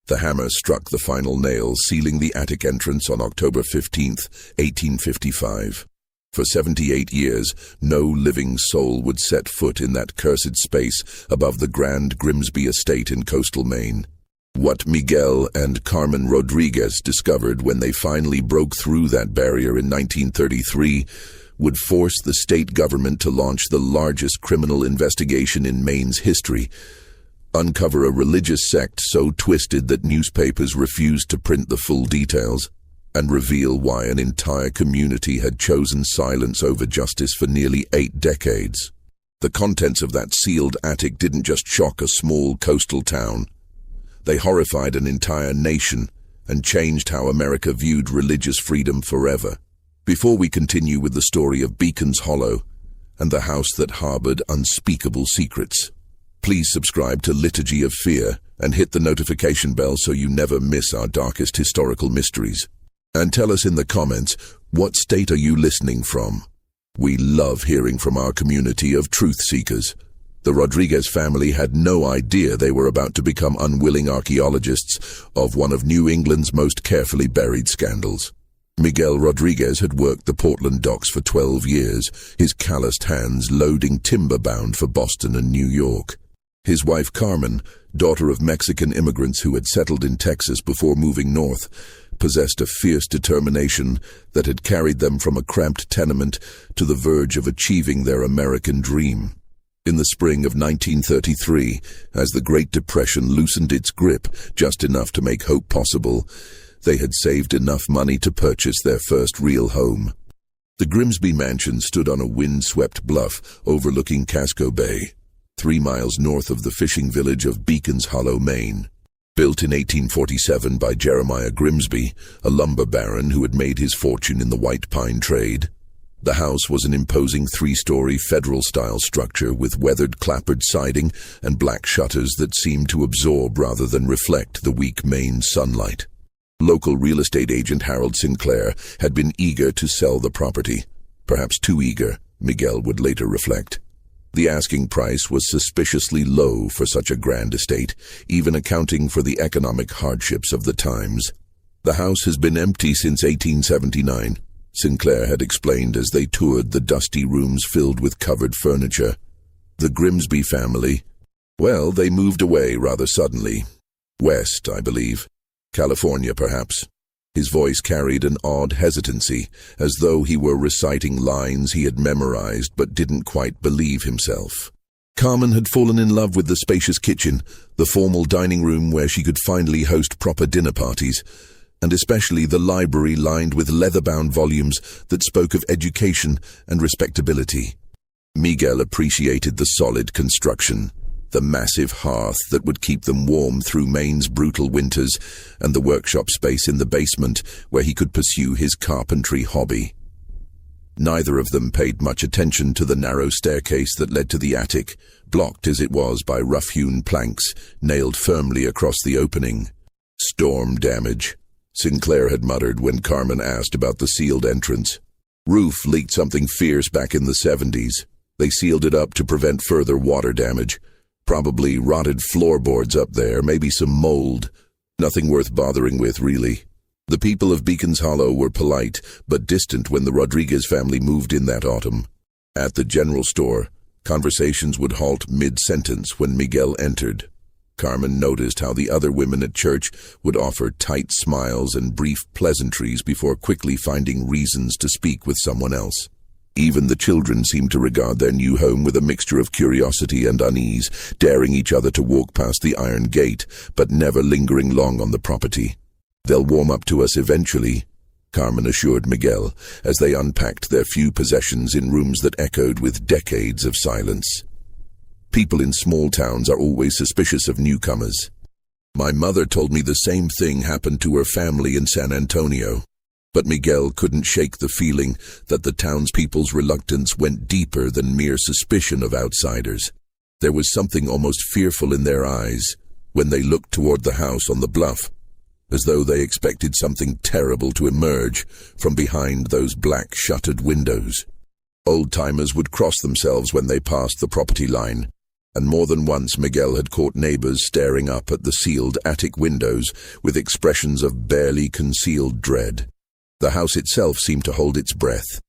The hammer struck the final nail, sealing the attic entrance on October 15th, 1855. For 78 years, no living soul would set foot in that cursed space above the grand Grimsby estate in coastal Maine. What Miguel and Carmen Rodriguez discovered when they finally broke through that barrier in 1933 would force the state government to launch the largest criminal investigation in Maine's history, uncover a religious sect so twisted that newspapers refused to print the full details, and reveal why an entire community had chosen silence over justice for nearly 8 decades. The contents of that sealed attic didn't just shock a small coastal town. They horrified an entire nation and changed how America viewed religious freedom forever. Before we continue with the story of Beacon's Hollow and the house that harbored unspeakable secrets, please subscribe to Liturgy of Fear and hit the notification bell so you never miss our darkest historical mysteries. And tell us in the comments, what state are you listening from? We love hearing from our community of truth seekers. The Rodriguez family had no idea they were about to become unwilling archaeologists of one of New England's most carefully buried scandals. Miguel Rodriguez had worked the Portland docks for 12 years, his calloused hands loading timber bound for Boston and New York. His wife Carmen, daughter of Mexican immigrants who had settled in Texas before moving north, possessed a fierce determination that had carried them from a cramped tenement to the verge of achieving their American dream. In the spring of 1933, as the Great Depression loosened its grip just enough to make hope possible, they had saved enough money to purchase their first real home. The Grimsby mansion stood on a wind-swept bluff overlooking Casco Bay, 3 miles north of the fishing village of Beacon's Hollow, Maine. Built in 1847 by Jeremiah Grimsby, a lumber baron who had made his fortune in the white pine trade, the house was an imposing 3-story federal-style structure with weathered clapboard siding and black shutters that seemed to absorb rather than reflect the weak Maine sunlight. Local real estate agent Harold Sinclair had been eager to sell the property. Perhaps too eager, Miguel would later reflect. The asking price was suspiciously low for such a grand estate, even accounting for the economic hardships of the times. The house has been empty since 1879, Sinclair had explained as they toured the dusty rooms filled with covered furniture. The Grimsby family, well, they moved away rather suddenly. West, I believe. California, perhaps. His voice carried an odd hesitancy, as though he were reciting lines he had memorized but didn't quite believe himself. Carmen had fallen in love with the spacious kitchen, the formal dining room where she could finally host proper dinner parties, and especially the library lined with leather-bound volumes that spoke of education and respectability. Miguel appreciated the solid construction, the massive hearth that would keep them warm through Maine's brutal winters, and the workshop space in the basement where he could pursue his carpentry hobby. Neither of them paid much attention to the narrow staircase that led to the attic, blocked as it was by rough-hewn planks nailed firmly across the opening. Storm damage, Sinclair had muttered when Carmen asked about the sealed entrance. Roof leaked something fierce back in the 70s. They sealed it up to prevent further water damage. Probably rotted floorboards up there, maybe some mold. Nothing worth bothering with, really. The people of Beacon's Hollow were polite, but distant when the Rodriguez family moved in that autumn. At the general store, conversations would halt mid-sentence when Miguel entered. Carmen noticed how the other women at church would offer tight smiles and brief pleasantries before quickly finding reasons to speak with someone else. Even the children seemed to regard their new home with a mixture of curiosity and unease, daring each other to walk past the iron gate, but never lingering long on the property. "They'll warm up to us eventually," Carmen assured Miguel, as they unpacked their few possessions in rooms that echoed with decades of silence. People in small towns are always suspicious of newcomers. My mother told me the same thing happened to her family in San Antonio. But Miguel couldn't shake the feeling that the townspeople's reluctance went deeper than mere suspicion of outsiders. There was something almost fearful in their eyes when they looked toward the house on the bluff, as though they expected something terrible to emerge from behind those black shuttered windows. Old-timers would cross themselves when they passed the property line, and more than once Miguel had caught neighbors staring up at the sealed attic windows with expressions of barely concealed dread. The house itself seemed to hold its breath.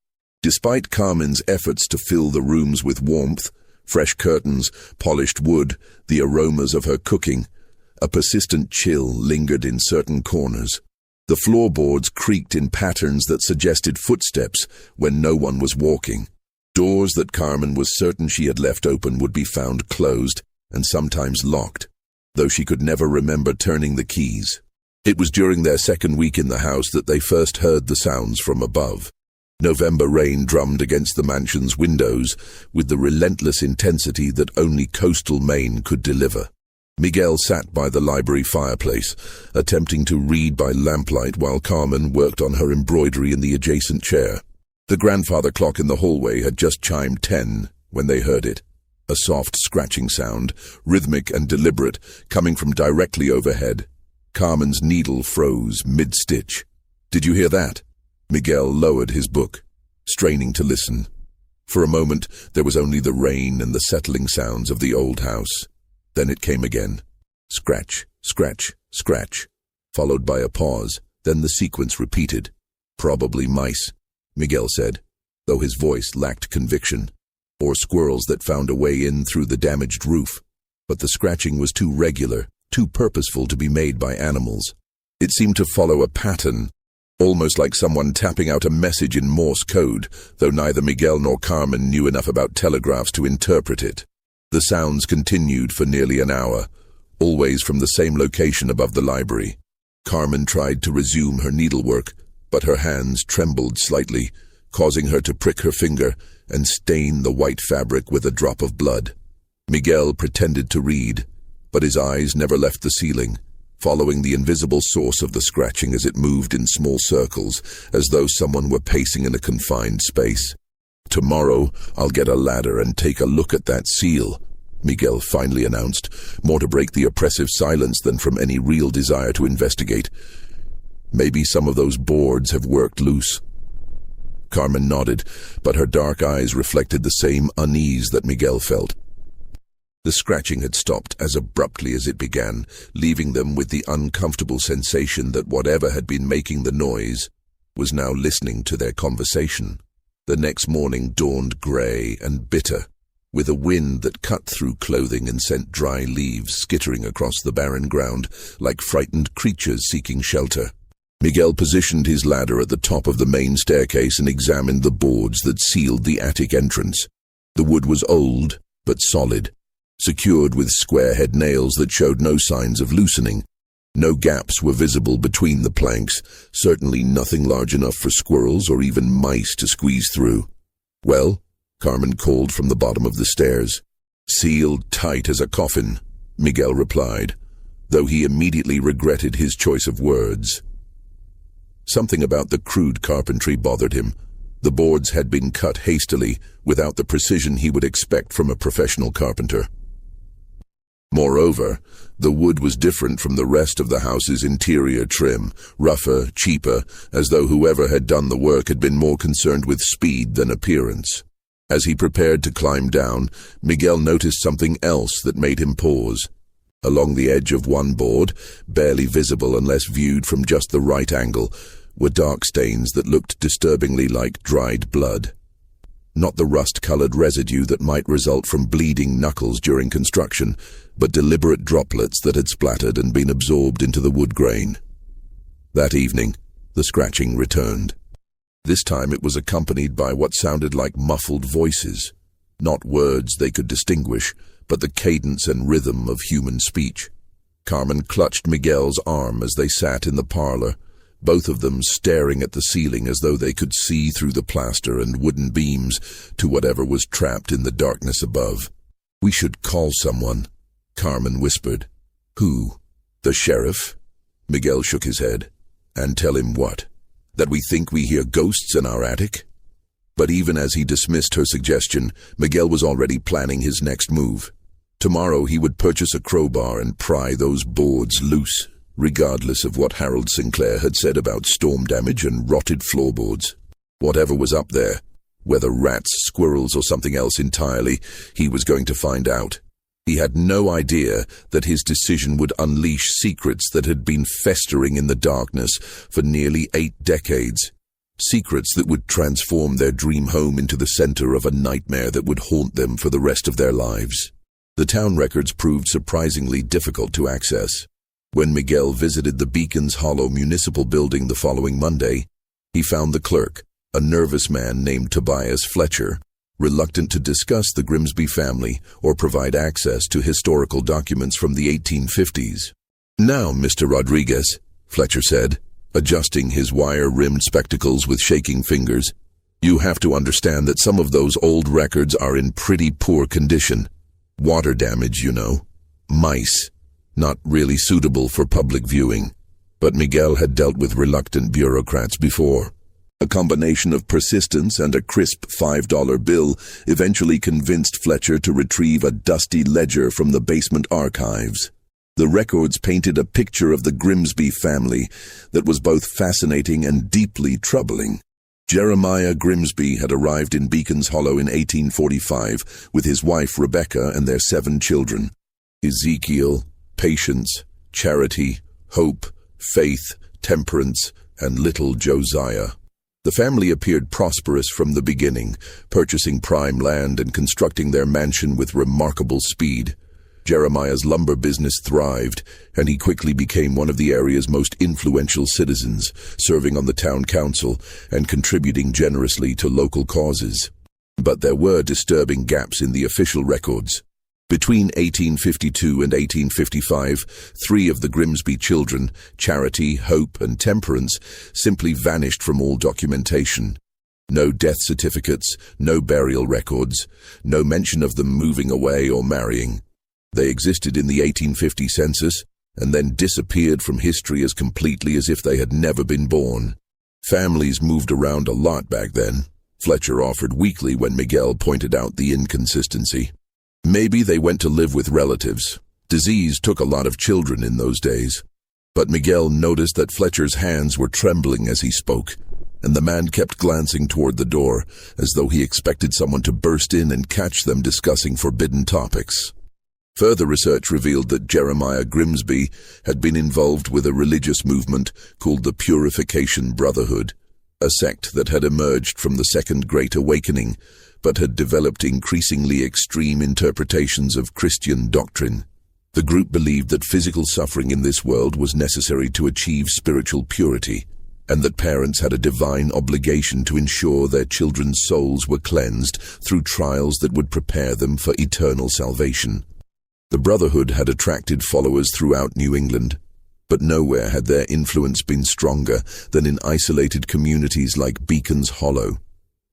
Despite Carmen's efforts to fill the rooms with warmth, fresh curtains, polished wood, the aromas of her cooking, a persistent chill lingered in certain corners. The floorboards creaked in patterns that suggested footsteps when no one was walking. Doors that Carmen was certain she had left open would be found closed and sometimes locked, though she could never remember turning the keys. It was during their second week in the house that they first heard the sounds from above. November rain drummed against the mansion's windows with the relentless intensity that only coastal Maine could deliver. Miguel sat by the library fireplace, attempting to read by lamplight while Carmen worked on her embroidery in the adjacent chair. The grandfather clock in the hallway had just chimed 10 when they heard it. A soft scratching sound, rhythmic and deliberate, coming from directly overhead. Carmen's needle froze mid-stitch. "Did you hear that?" Miguel lowered his book, straining to listen. For a moment, there was only the rain and the settling sounds of the old house. Then it came again. Scratch, scratch, scratch, followed by a pause, then the sequence repeated. "Probably mice," Miguel said, though his voice lacked conviction, or squirrels that found a way in through the damaged roof. But the scratching was too regular, too purposeful to be made by animals. It seemed to follow a pattern, almost like someone tapping out a message in Morse code, though neither Miguel nor Carmen knew enough about telegraphs to interpret it. The sounds continued for nearly an hour, always from the same location above the library. Carmen tried to resume her needlework, but her hands trembled slightly, causing her to prick her finger and stain the white fabric with a drop of blood. Miguel pretended to read, but his eyes never left the ceiling, following the invisible source of the scratching as it moved in small circles, as though someone were pacing in a confined space. "Tomorrow, I'll get a ladder and take a look at that seal," Miguel finally announced, more to break the oppressive silence than from any real desire to investigate. "Maybe some of those boards have worked loose." Carmen nodded, but her dark eyes reflected the same unease that Miguel felt. The scratching had stopped as abruptly as it began, leaving them with the uncomfortable sensation that whatever had been making the noise was now listening to their conversation. The next morning dawned grey and bitter, with a wind that cut through clothing and sent dry leaves skittering across the barren ground like frightened creatures seeking shelter. Miguel positioned his ladder at the top of the main staircase and examined the boards that sealed the attic entrance. The wood was old, but solid, secured with square-head nails that showed no signs of loosening. No gaps were visible between the planks, certainly nothing large enough for squirrels or even mice to squeeze through. "Well?" Carmen called from the bottom of the stairs. "Sealed tight as a coffin," Miguel replied, though he immediately regretted his choice of words. Something about the crude carpentry bothered him. The boards had been cut hastily, without the precision he would expect from a professional carpenter. Moreover, the wood was different from the rest of the house's interior trim, rougher, cheaper, as though whoever had done the work had been more concerned with speed than appearance. As he prepared to climb down, Miguel noticed something else that made him pause. Along the edge of one board, barely visible unless viewed from just the right angle, were dark stains that looked disturbingly like dried blood. Not the rust-colored residue that might result from bleeding knuckles during construction, but deliberate droplets that had splattered and been absorbed into the wood grain. That evening, the scratching returned. This time it was accompanied by what sounded like muffled voices, not words they could distinguish, but the cadence and rhythm of human speech. Carmen clutched Miguel's arm as they sat in the parlor, both of them staring at the ceiling as though they could see through the plaster and wooden beams to whatever was trapped in the darkness above. "We should call someone," Carmen whispered. "Who? The sheriff?" Miguel shook his head. "And tell him what? That we think we hear ghosts in our attic?" But even as he dismissed her suggestion, Miguel was already planning his next move. Tomorrow he would purchase a crowbar and pry those boards loose, regardless of what Harold Sinclair had said about storm damage and rotted floorboards. Whatever was up there, whether rats, squirrels, or something else entirely, he was going to find out. He had no idea that his decision would unleash secrets that had been festering in the darkness for nearly 8 decades. Secrets that would transform their dream home into the center of a nightmare that would haunt them for the rest of their lives. The town records proved surprisingly difficult to access. When Miguel visited the Beacons Hollow Municipal Building the following Monday, he found the clerk, a nervous man named Tobias Fletcher, reluctant to discuss the Grimsby family or provide access to historical documents from the 1850s. "Now, Mr. Rodriguez," Fletcher said, adjusting his wire-rimmed spectacles with shaking fingers, "you have to understand that some of those old records are in pretty poor condition. Water damage, you know. Mice. Not really suitable for public viewing." But Miguel had dealt with reluctant bureaucrats before. A combination of persistence and a crisp $5 bill eventually convinced Fletcher to retrieve a dusty ledger from the basement archives. The records painted a picture of the Grimsby family that was both fascinating and deeply troubling. Jeremiah Grimsby had arrived in Beacons Hollow in 1845 with his wife Rebecca and their 7 children: Ezekiel, Patience, Charity, Hope, Faith, Temperance, and little Josiah. The family appeared prosperous from the beginning, purchasing prime land and constructing their mansion with remarkable speed. Jeremiah's lumber business thrived, and he quickly became one of the area's most influential citizens, serving on the town council and contributing generously to local causes. But there were disturbing gaps in the official records. Between 1852 and 1855, 3 of the Grimsby children, Charity, Hope, and Temperance, simply vanished from all documentation. No death certificates, no burial records, no mention of them moving away or marrying. They existed in the 1850 census and then disappeared from history as completely as if they had never been born. Families moved around a lot back then. Fletcher offered weakly when Miguel pointed out the inconsistency. Maybe they went to live with relatives. Disease took a lot of children in those days. But Miguel noticed that Fletcher's hands were trembling as he spoke, and the man kept glancing toward the door, as though he expected someone to burst in and catch them discussing forbidden topics. Further research revealed that Jeremiah Grimsby had been involved with a religious movement called the Purification Brotherhood, a sect that had emerged from the Second Great Awakening, but had developed increasingly extreme interpretations of Christian doctrine. The group believed that physical suffering in this world was necessary to achieve spiritual purity, and that parents had a divine obligation to ensure their children's souls were cleansed through trials that would prepare them for eternal salvation. The Brotherhood had attracted followers throughout New England, but nowhere had their influence been stronger than in isolated communities like Beacons Hollow.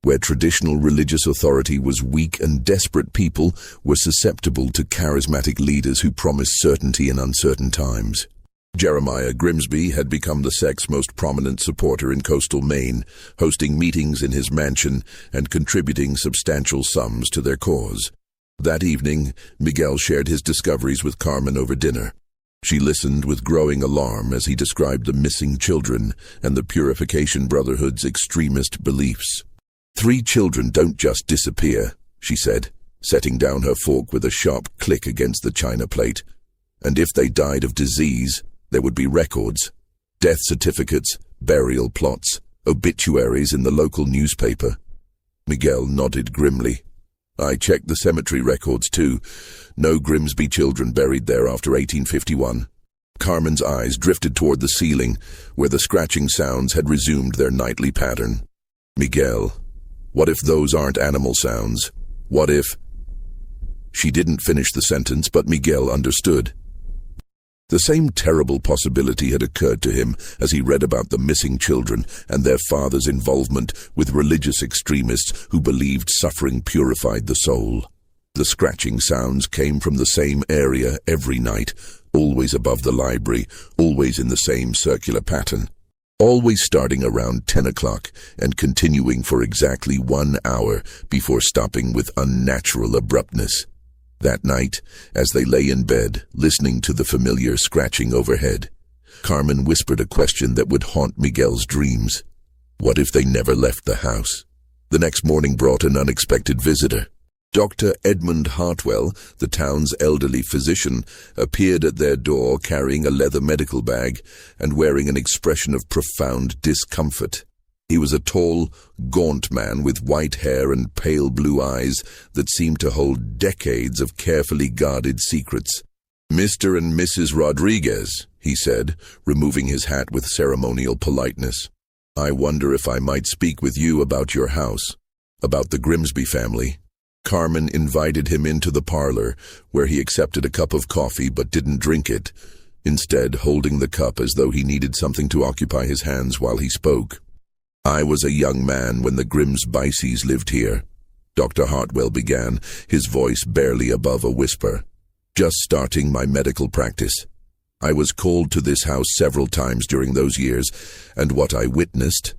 Where traditional religious authority was weak and desperate people were susceptible to charismatic leaders who promised certainty in uncertain times. Jeremiah Grimsby had become the sect's most prominent supporter in coastal Maine, hosting meetings in his mansion and contributing substantial sums to their cause. That evening, Miguel shared his discoveries with Carmen over dinner. She listened with growing alarm as he described the missing children and the Purification Brotherhood's extremist beliefs. 3 children don't just disappear, she said, setting down her fork with a sharp click against the china plate. And if they died of disease, there would be records. Death certificates, burial plots, obituaries in the local newspaper. Miguel nodded grimly. I checked the cemetery records too. No Grimsby children buried there after 1851. Carmen's eyes drifted toward the ceiling, where the scratching sounds had resumed their nightly pattern. Miguel, what if those aren't animal sounds? What if... She didn't finish the sentence, but Miguel understood. The same terrible possibility had occurred to him as he read about the missing children and their father's involvement with religious extremists who believed suffering purified the soul. The scratching sounds came from the same area every night, always above the library, always in the same circular pattern. Always starting around 10 o'clock and continuing for exactly 1 hour before stopping with unnatural abruptness. That night, as they lay in bed, listening to the familiar scratching overhead, Carmen whispered a question that would haunt Miguel's dreams. What if they never left the house? The next morning brought an unexpected visitor. Dr. Edmund Hartwell, the town's elderly physician, appeared at their door carrying a leather medical bag and wearing an expression of profound discomfort. He was a tall, gaunt man with white hair and pale blue eyes that seemed to hold decades of carefully guarded secrets. "Mr. and Mrs. Rodriguez," he said, removing his hat with ceremonial politeness. "I wonder if I might speak with you about your house, about the Grimsby family." Carmen invited him into the parlor, where he accepted a cup of coffee but didn't drink it, instead holding the cup as though he needed something to occupy his hands while he spoke. "I was a young man when the Grimsbys lived here," Dr. Hartwell began, his voice barely above a whisper. "Just starting my medical practice. I was called to this house several times during those years, and what I witnessed—"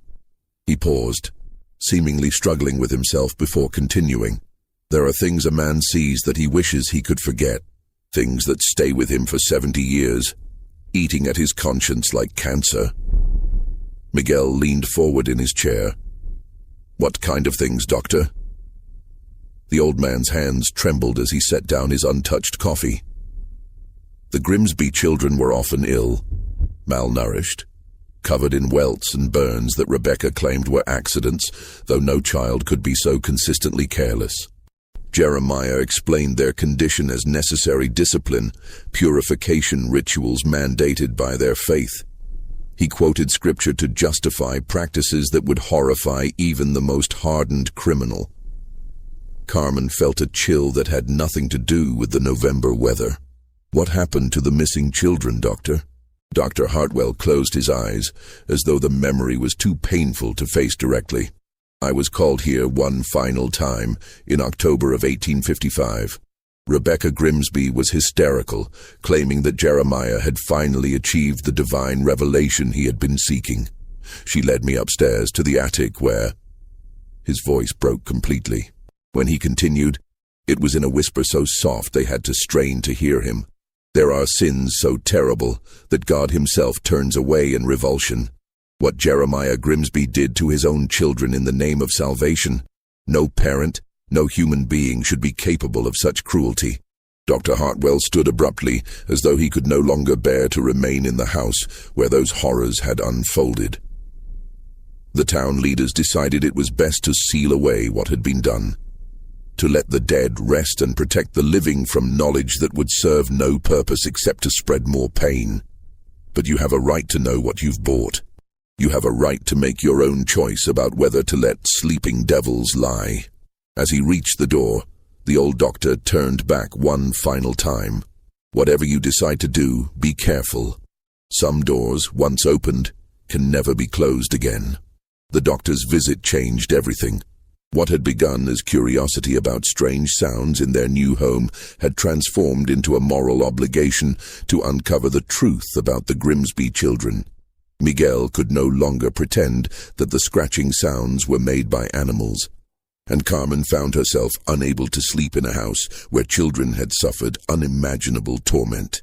He paused, seemingly struggling with himself before continuing. "There are things a man sees that he wishes he could forget, things that stay with him for 70 years, eating at his conscience like cancer." Miguel leaned forward in his chair. "What kind of things, doctor?" The old man's hands trembled as he set down his untouched coffee. The Grimsby children were often ill, malnourished, covered in welts and burns that Rebecca claimed were accidents, though no child could be so consistently careless. Jeremiah explained their condition as necessary discipline, purification rituals mandated by their faith. He quoted scripture to justify practices that would horrify even the most hardened criminal. Carmen felt a chill that had nothing to do with the November weather. "What happened to the missing children, Doctor?" Dr. Hartwell closed his eyes, as though the memory was too painful to face directly. "I was called here one final time, in October of 1855. Rebecca Grimsby was hysterical, claiming that Jeremiah had finally achieved the divine revelation he had been seeking. She led me upstairs to the attic where—" His voice broke completely. When he continued, it was in a whisper so soft they had to strain to hear him. "There are sins so terrible that God himself turns away in revulsion. What Jeremiah Grimsby did to his own children in the name of salvation, no parent, no human being should be capable of such cruelty." Dr. Hartwell stood abruptly, as though he could no longer bear to remain in the house where those horrors had unfolded. The town leaders decided it was best to seal away what had been done, to let the dead rest and protect the living from knowledge that would serve no purpose except to spread more pain. "But you have a right to know what you've bought. You have a right to make your own choice about whether to let sleeping devils lie." As he reached the door, the old doctor turned back one final time. "Whatever you decide to do, be careful. Some doors, once opened, can never be closed again." The doctor's visit changed everything. What had begun as curiosity about strange sounds in their new home had transformed into a moral obligation to uncover the truth about the Grimsby children. Miguel could no longer pretend that the scratching sounds were made by animals, and Carmen found herself unable to sleep in a house where children had suffered unimaginable torment.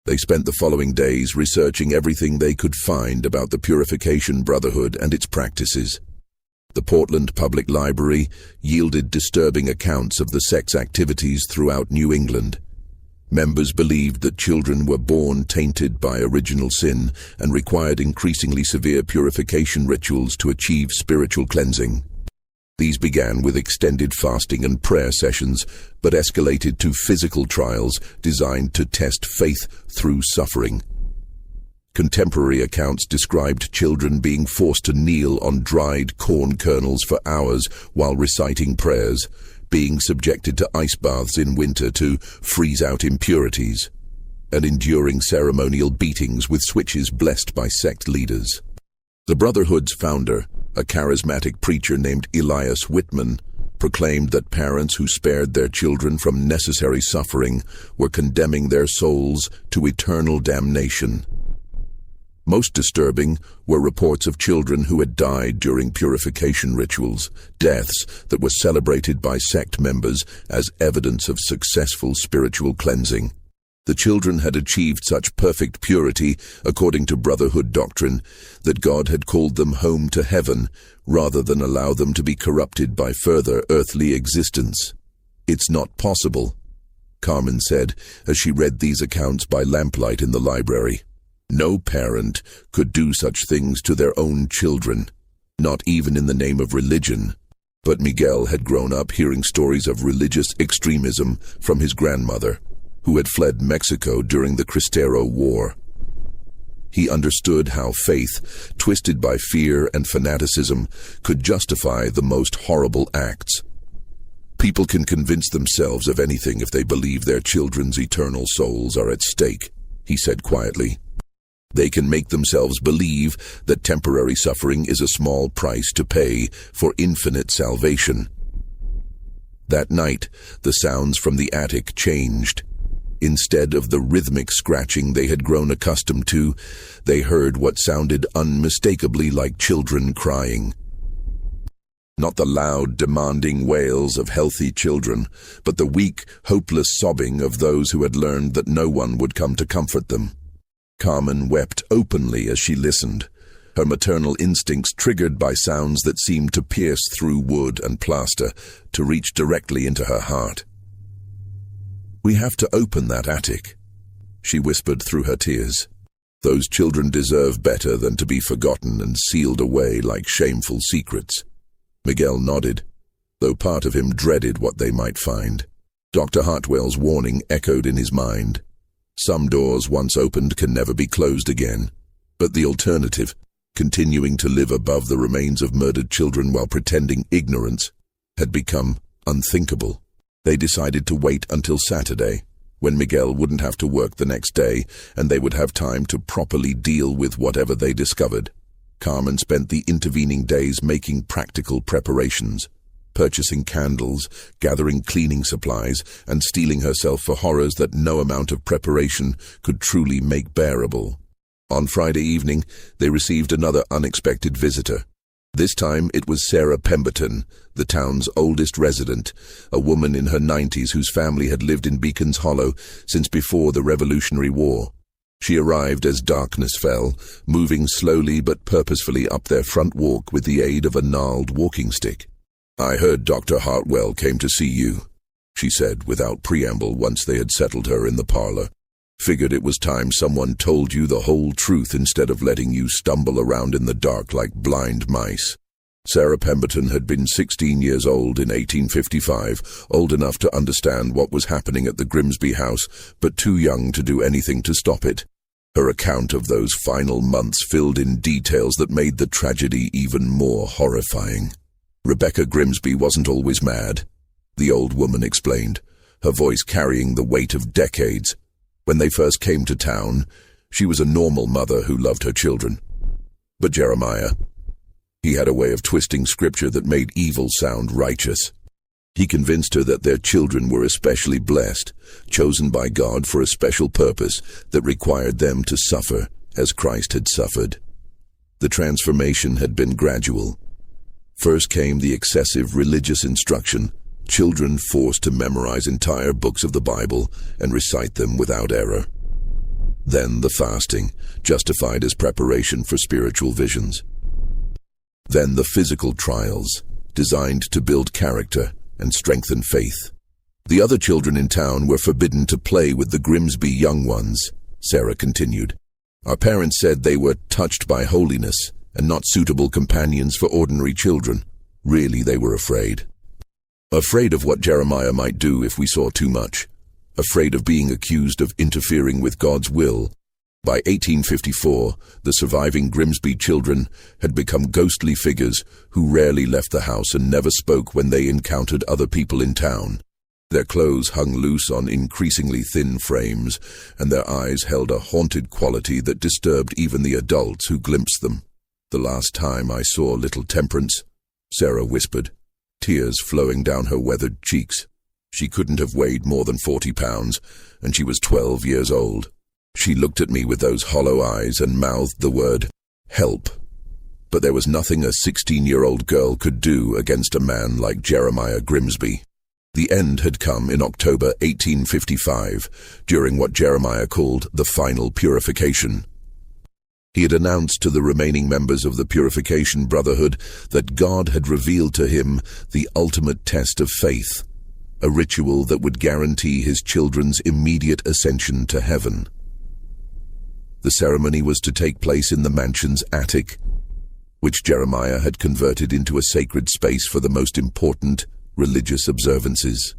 They spent the following days researching everything they could find about the Purification Brotherhood and its practices. The Portland Public Library yielded disturbing accounts of the sect's activities throughout New England. Members believed that children were born tainted by original sin and required increasingly severe purification rituals to achieve spiritual cleansing. These began with extended fasting and prayer sessions, but escalated to physical trials designed to test faith through suffering. Contemporary accounts described children being forced to kneel on dried corn kernels for hours while reciting prayers, being subjected to ice baths in winter to freeze out impurities, and enduring ceremonial beatings with switches blessed by sect leaders. The Brotherhood's founder, a charismatic preacher named Elias Whitman, proclaimed that parents who spared their children from necessary suffering were condemning their souls to eternal damnation. Most disturbing were reports of children who had died during purification rituals, deaths that were celebrated by sect members as evidence of successful spiritual cleansing. The children had achieved such perfect purity, according to Brotherhood doctrine, that God had called them home to heaven, rather than allow them to be corrupted by further earthly existence. "It's not possible," Carmen said as she read these accounts by lamplight in the library. No parent could do such things to their own children, not even in the name of religion. But Miguel had grown up hearing stories of religious extremism from his grandmother, who had fled Mexico during the Cristero War. He understood how faith, twisted by fear and fanaticism, could justify the most horrible acts. People can convince themselves of anything if they believe their children's eternal souls are at stake, he said quietly. They can make themselves believe that temporary suffering is a small price to pay for infinite salvation. That night, the sounds from the attic changed. Instead of the rhythmic scratching they had grown accustomed to, they heard what sounded unmistakably like children crying. Not the loud, demanding wails of healthy children, but the weak, hopeless sobbing of those who had learned that no one would come to comfort them. Carmen wept openly as she listened, her maternal instincts triggered by sounds that seemed to pierce through wood and plaster, to reach directly into her heart. "We have to open that attic," she whispered through her tears. "Those children deserve better than to be forgotten and sealed away like shameful secrets." Miguel nodded, though part of him dreaded what they might find. Dr. Hartwell's warning echoed in his mind. Some doors once opened can never be closed again, but the alternative, continuing to live above the remains of murdered children while pretending ignorance, had become unthinkable. They decided to wait until Saturday, when Miguel wouldn't have to work the next day, and they would have time to properly deal with whatever they discovered. Carmen spent the intervening days making practical preparations, purchasing candles, gathering cleaning supplies, and steeling herself for horrors that no amount of preparation could truly make bearable. On Friday evening, they received another unexpected visitor. This time it was Sarah Pemberton, the town's oldest resident, a woman in her 90s whose family had lived in Beacon's Hollow since before the Revolutionary War. She arrived as darkness fell, moving slowly but purposefully up their front walk with the aid of a gnarled walking stick. "I heard Dr. Hartwell came to see you," she said without preamble once they had settled her in the parlor. "Figured it was time someone told you the whole truth instead of letting you stumble around in the dark like blind mice." Sarah Pemberton had been 16 years old in 1855, old enough to understand what was happening at the Grimsby house, but too young to do anything to stop it. Her account of those final months filled in details that made the tragedy even more horrifying. Rebecca Grimsby wasn't always mad, the old woman explained, her voice carrying the weight of decades. When they first came to town, she was a normal mother who loved her children. But Jeremiah, he had a way of twisting scripture that made evil sound righteous. He convinced her that their children were especially blessed, chosen by God for a special purpose that required them to suffer as Christ had suffered. The transformation had been gradual. First came the excessive religious instruction, children forced to memorize entire books of the Bible and recite them without error. Then the fasting, justified as preparation for spiritual visions. Then the physical trials, designed to build character and strengthen faith. The other children in town were forbidden to play with the Grimsby young ones, Sarah continued. Our parents said they were touched by holiness and not suitable companions for ordinary children. Really, they were afraid. Afraid of what Jeremiah might do if we saw too much. Afraid of being accused of interfering with God's will. By 1854, the surviving Grimsby children had become ghostly figures who rarely left the house and never spoke when they encountered other people in town. Their clothes hung loose on increasingly thin frames, and their eyes held a haunted quality that disturbed even the adults who glimpsed them. "The last time I saw little Temperance," Sarah whispered, tears flowing down her weathered cheeks. She couldn't have weighed more than 40 pounds, and she was 12 years old. She looked at me with those hollow eyes and mouthed the word, "Help." But there was nothing a 16-year-old girl could do against a man like Jeremiah Grimsby. The end had come in October 1855, during what Jeremiah called the final purification. He had announced to the remaining members of the Purification Brotherhood that God had revealed to him the ultimate test of faith, a ritual that would guarantee his children's immediate ascension to heaven. The ceremony was to take place in the mansion's attic, which Jeremiah had converted into a sacred space for the most important religious observances.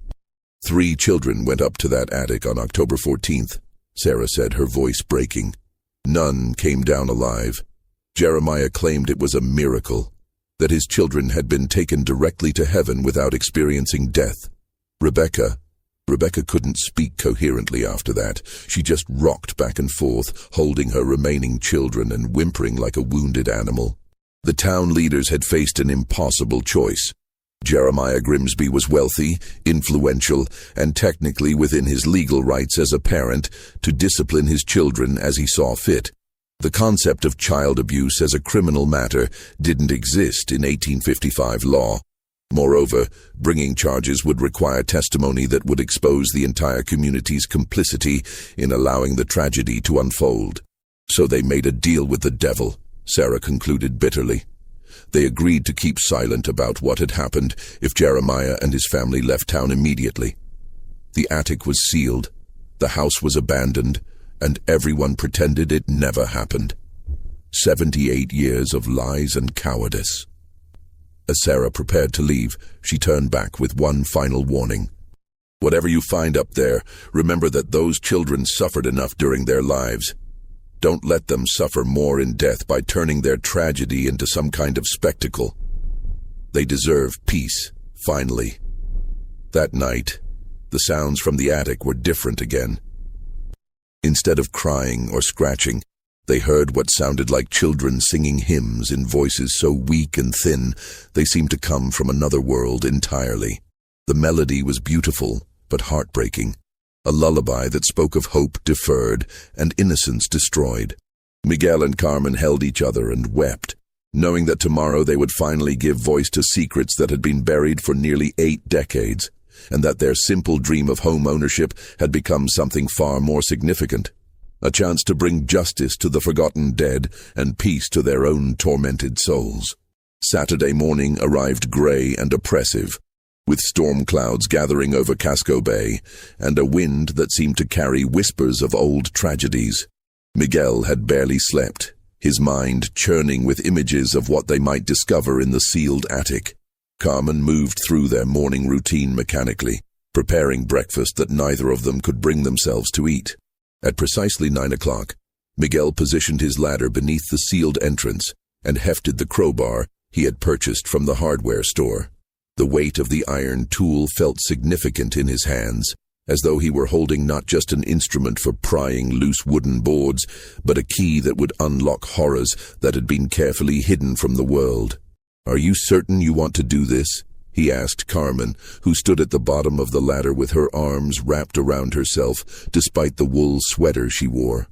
3 children went up to that attic on October 14th, Sarah said, her voice breaking. None came down alive. Jeremiah claimed it was a miracle, that his children had been taken directly to heaven without experiencing death. Rebecca couldn't speak coherently after that. She just rocked back and forth, holding her remaining children and whimpering like a wounded animal. The town leaders had faced an impossible choice. Jeremiah Grimsby was wealthy, influential, and technically within his legal rights as a parent to discipline his children as he saw fit. The concept of child abuse as a criminal matter didn't exist in 1855 law. Moreover, bringing charges would require testimony that would expose the entire community's complicity in allowing the tragedy to unfold. So they made a deal with the devil, Sarah concluded bitterly. They agreed to keep silent about what had happened if Jeremiah and his family left town immediately. The attic was sealed, the house was abandoned, and everyone pretended it never happened. 78 years of lies and cowardice. As Sarah prepared to leave, she turned back with one final warning. Whatever you find up there, remember that those children suffered enough during their lives. Don't let them suffer more in death by turning their tragedy into some kind of spectacle. They deserve peace, finally. That night, the sounds from the attic were different again. Instead of crying or scratching, they heard what sounded like children singing hymns in voices so weak and thin they seemed to come from another world entirely. The melody was beautiful, but heartbreaking. A lullaby that spoke of hope deferred and innocence destroyed. Miguel and Carmen held each other and wept, knowing that tomorrow they would finally give voice to secrets that had been buried for nearly 8 decades, and that their simple dream of home ownership had become something far more significant. A chance to bring justice to the forgotten dead and peace to their own tormented souls. Saturday morning arrived gray and oppressive, with storm clouds gathering over Casco Bay and a wind that seemed to carry whispers of old tragedies. Miguel had barely slept, his mind churning with images of what they might discover in the sealed attic. Carmen moved through their morning routine mechanically, preparing breakfast that neither of them could bring themselves to eat. At precisely 9 o'clock, Miguel positioned his ladder beneath the sealed entrance and hefted the crowbar he had purchased from the hardware store. The weight of the iron tool felt significant in his hands, as though he were holding not just an instrument for prying loose wooden boards, but a key that would unlock horrors that had been carefully hidden from the world. "Are you certain you want to do this?" he asked Carmen, who stood at the bottom of the ladder with her arms wrapped around herself, despite the wool sweater she wore.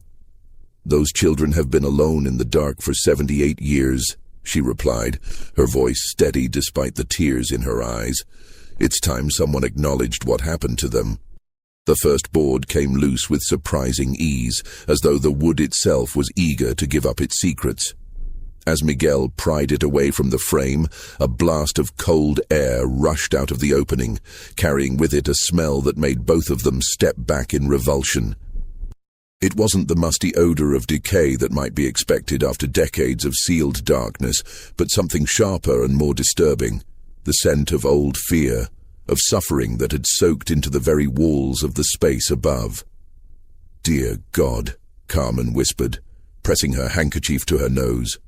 "Those children have been alone in the dark for 78 years, she replied, her voice steady despite the tears in her eyes. "It's time someone acknowledged what happened to them." The first board came loose with surprising ease, as though the wood itself was eager to give up its secrets. As Miguel pried it away from the frame, a blast of cold air rushed out of the opening, carrying with it a smell that made both of them step back in revulsion. It wasn't the musty odor of decay that might be expected after decades of sealed darkness, but something sharper and more disturbing, the scent of old fear, of suffering that had soaked into the very walls of the space above. "Dear God," Carmen whispered, pressing her handkerchief to her nose.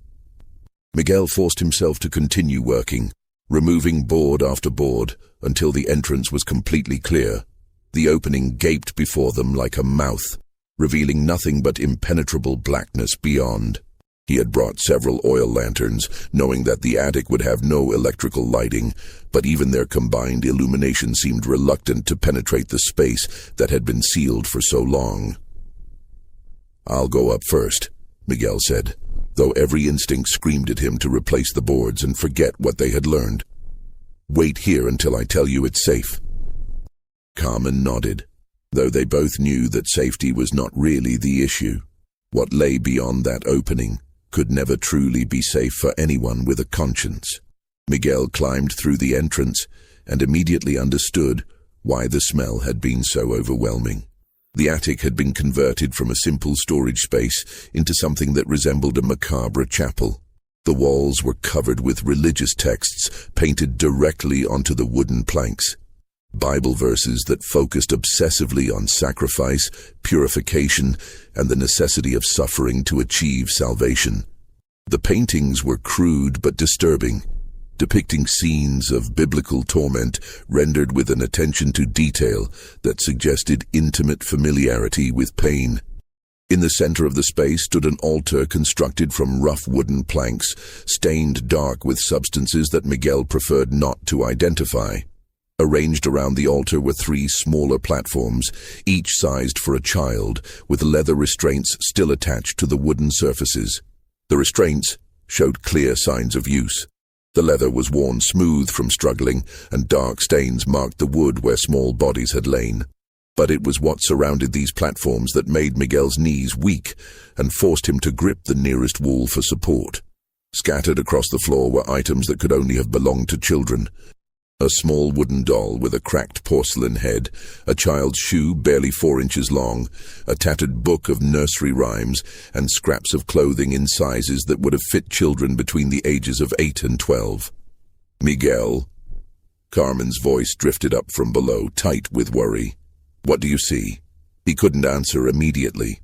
Miguel forced himself to continue working, removing board after board until the entrance was completely clear. The opening gaped before them like a mouth, revealing nothing but impenetrable blackness beyond. He had brought several oil lanterns, knowing that the attic would have no electrical lighting, but even their combined illumination seemed reluctant to penetrate the space that had been sealed for so long. "I'll go up first," Miguel said, though every instinct screamed at him to replace the boards and forget what they had learned. "Wait here until I tell you it's safe." Carmen nodded, though they both knew that safety was not really the issue. What lay beyond that opening could never truly be safe for anyone with a conscience. Miguel climbed through the entrance and immediately understood why the smell had been so overwhelming. The attic had been converted from a simple storage space into something that resembled a macabre chapel. The walls were covered with religious texts painted directly onto the wooden planks. Bible verses that focused obsessively on sacrifice, purification, and the necessity of suffering to achieve salvation. The paintings were crude but disturbing, depicting scenes of biblical torment rendered with an attention to detail that suggested intimate familiarity with pain. In the center of the space stood an altar constructed from rough wooden planks, stained dark with substances that Miguel preferred not to identify. Arranged around the altar were 3 smaller platforms, each sized for a child, with leather restraints still attached to the wooden surfaces. The restraints showed clear signs of use. The leather was worn smooth from struggling, and dark stains marked the wood where small bodies had lain. But it was what surrounded these platforms that made Miguel's knees weak and forced him to grip the nearest wall for support. Scattered across the floor were items that could only have belonged to children. A small wooden doll with a cracked porcelain head, a child's shoe barely 4 inches long, a tattered book of nursery rhymes, and scraps of clothing in sizes that would have fit children between the ages of 8 and 12. "Miguel?" Carmen's voice drifted up from below, tight with worry. "What do you see?" He couldn't answer immediately.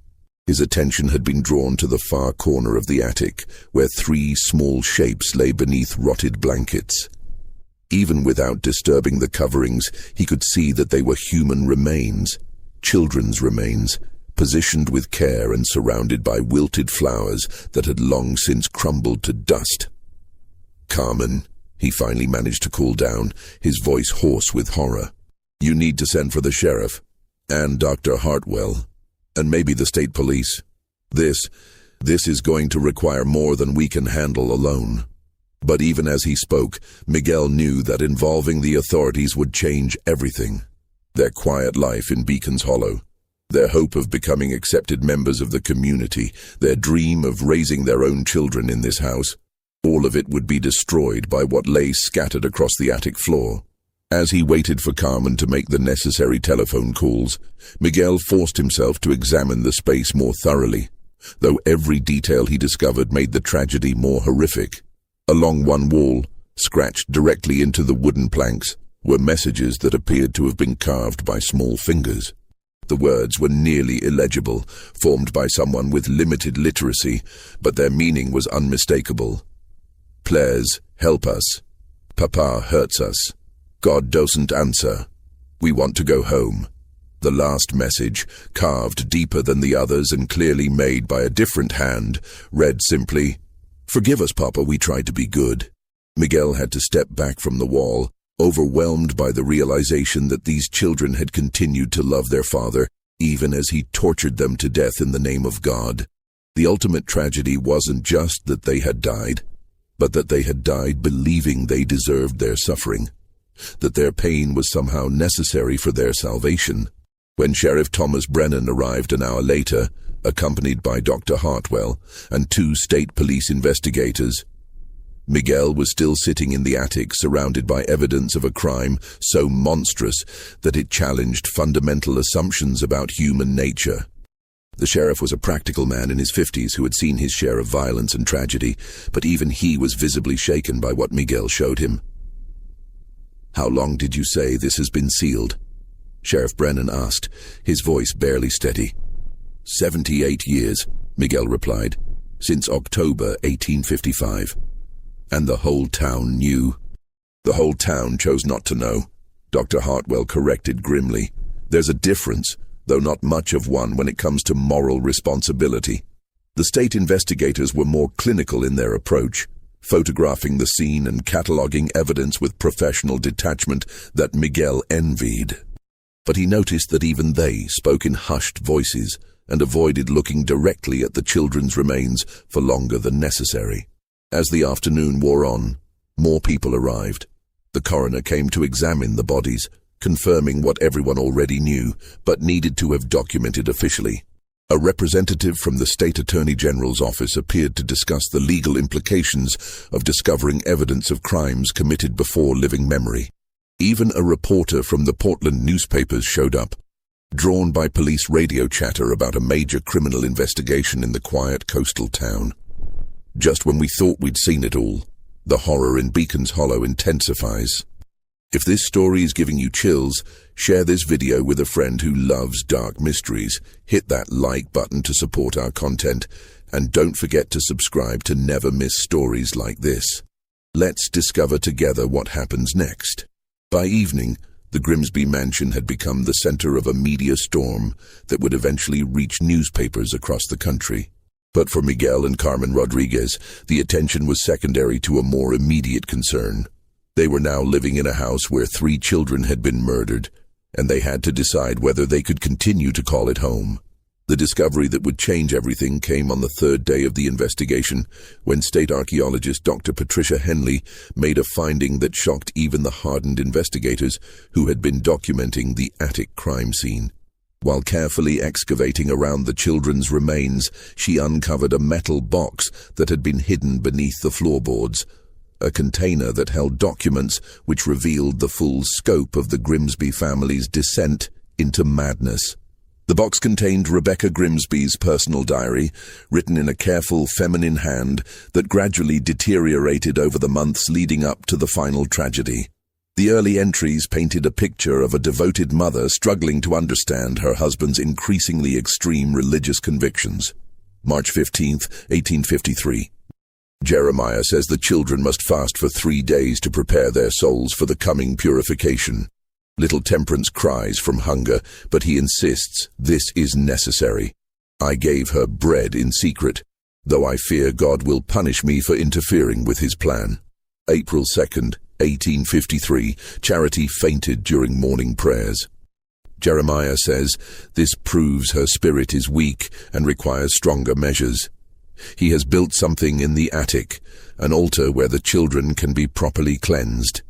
His attention had been drawn to the far corner of the attic, where 3 small shapes lay beneath rotted blankets. Even without disturbing the coverings, he could see that they were human remains, children's remains, positioned with care and surrounded by wilted flowers that had long since crumbled to dust. "Carmen," he finally managed to cool down, his voice hoarse with horror. "You need to send for the sheriff, and Dr. Hartwell, and maybe the state police. This is going to require more than we can handle alone." But even as he spoke, Miguel knew that involving the authorities would change everything. Their quiet life in Beacon's Hollow, their hope of becoming accepted members of the community, their dream of raising their own children in this house, all of it would be destroyed by what lay scattered across the attic floor. As he waited for Carmen to make the necessary telephone calls, Miguel forced himself to examine the space more thoroughly, though every detail he discovered made the tragedy more horrific. Along one wall, scratched directly into the wooden planks, were messages that appeared to have been carved by small fingers. The words were nearly illegible, formed by someone with limited literacy, but their meaning was unmistakable. "Please, help us. Papa hurts us. God doesn't answer. We want to go home." The last message, carved deeper than the others and clearly made by a different hand, read simply, "Forgive us, Papa, we tried to be good." Miguel had to step back from the wall, overwhelmed by the realization that these children had continued to love their father, even as he tortured them to death in the name of God. The ultimate tragedy wasn't just that they had died, but that they had died believing they deserved their suffering, that their pain was somehow necessary for their salvation. When Sheriff Thomas Brennan arrived an hour later, accompanied by Dr. Hartwell and 2 state police investigators, Miguel was still sitting in the attic, surrounded by evidence of a crime so monstrous that it challenged fundamental assumptions about human nature. The sheriff was a practical man in his 50s who had seen his share of violence and tragedy, but even he was visibly shaken by what Miguel showed him. "How long did you say this has been sealed?" Sheriff Brennan asked, his voice barely steady. 78 years, Miguel replied, "since October 1855. And the whole town knew." "The whole town chose not to know," Dr. Hartwell corrected grimly. "There's a difference, though not much of one, when it comes to moral responsibility." The state investigators were more clinical in their approach, photographing the scene and cataloging evidence with professional detachment that Miguel envied. But he noticed that even they spoke in hushed voices and avoided looking directly at the children's remains for longer than necessary. As the afternoon wore on, more people arrived. The coroner came to examine the bodies, confirming what everyone already knew, but needed to have documented officially. A representative from the State Attorney General's office appeared to discuss the legal implications of discovering evidence of crimes committed before living memory. Even a reporter from the Portland newspapers showed up, drawn by police radio chatter about a major criminal investigation in the quiet coastal town. Just when we thought we'd seen it all, the horror in Beacon's Hollow intensifies. If this story is giving you chills, share this video with a friend who loves dark mysteries, hit that like button to support our content, and don't forget to subscribe to never miss stories like this. Let's discover together what happens next. By evening, the Grimsby mansion had become the center of a media storm that would eventually reach newspapers across the country. But for Miguel and Carmen Rodriguez, the attention was secondary to a more immediate concern. They were now living in a house where 3 children had been murdered, and they had to decide whether they could continue to call it home. The discovery that would change everything came on the 3rd day of the investigation, when state archaeologist Dr. Patricia Henley made a finding that shocked even the hardened investigators who had been documenting the attic crime scene. While carefully excavating around the children's remains, she uncovered a metal box that had been hidden beneath the floorboards, a container that held documents which revealed the full scope of the Grimsby family's descent into madness. The box contained Rebecca Grimsby's personal diary, written in a careful feminine hand that gradually deteriorated over the months leading up to the final tragedy. The early entries painted a picture of a devoted mother struggling to understand her husband's increasingly extreme religious convictions. March 15, 1853. Jeremiah says the children must fast for 3 days to prepare their souls for the coming purification. Little Temperance cries from hunger, but he insists this is necessary. I gave her bread in secret, though I fear God will punish me for interfering with his plan. April 2nd, 1853, Charity fainted during morning prayers. Jeremiah says this proves her spirit is weak and requires stronger measures. He has built something in the attic, an altar where the children can be properly cleansed.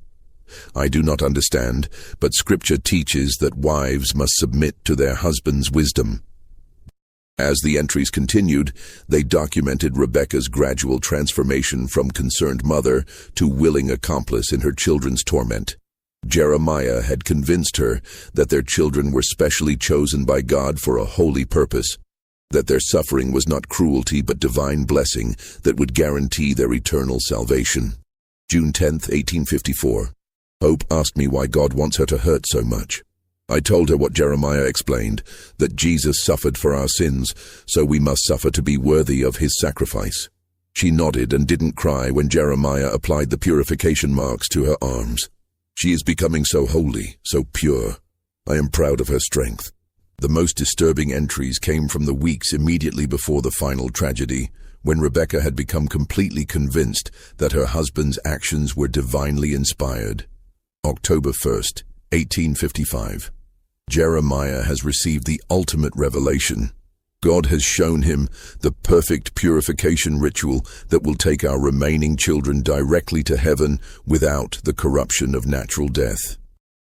I do not understand, but Scripture teaches that wives must submit to their husband's wisdom. As the entries continued, they documented Rebecca's gradual transformation from concerned mother to willing accomplice in her children's torment. Jeremiah had convinced her that their children were specially chosen by God for a holy purpose, that their suffering was not cruelty but divine blessing that would guarantee their eternal salvation. June 10, 1854. Hope asked me why God wants her to hurt so much. I told her what Jeremiah explained, that Jesus suffered for our sins, so we must suffer to be worthy of his sacrifice. She nodded and didn't cry when Jeremiah applied the purification marks to her arms. She is becoming so holy, so pure. I am proud of her strength. The most disturbing entries came from the weeks immediately before the final tragedy, when Rebecca had become completely convinced that her husband's actions were divinely inspired. October 1st, 1855. Jeremiah has received the ultimate revelation. God has shown him the perfect purification ritual that will take our remaining children directly to heaven without the corruption of natural death.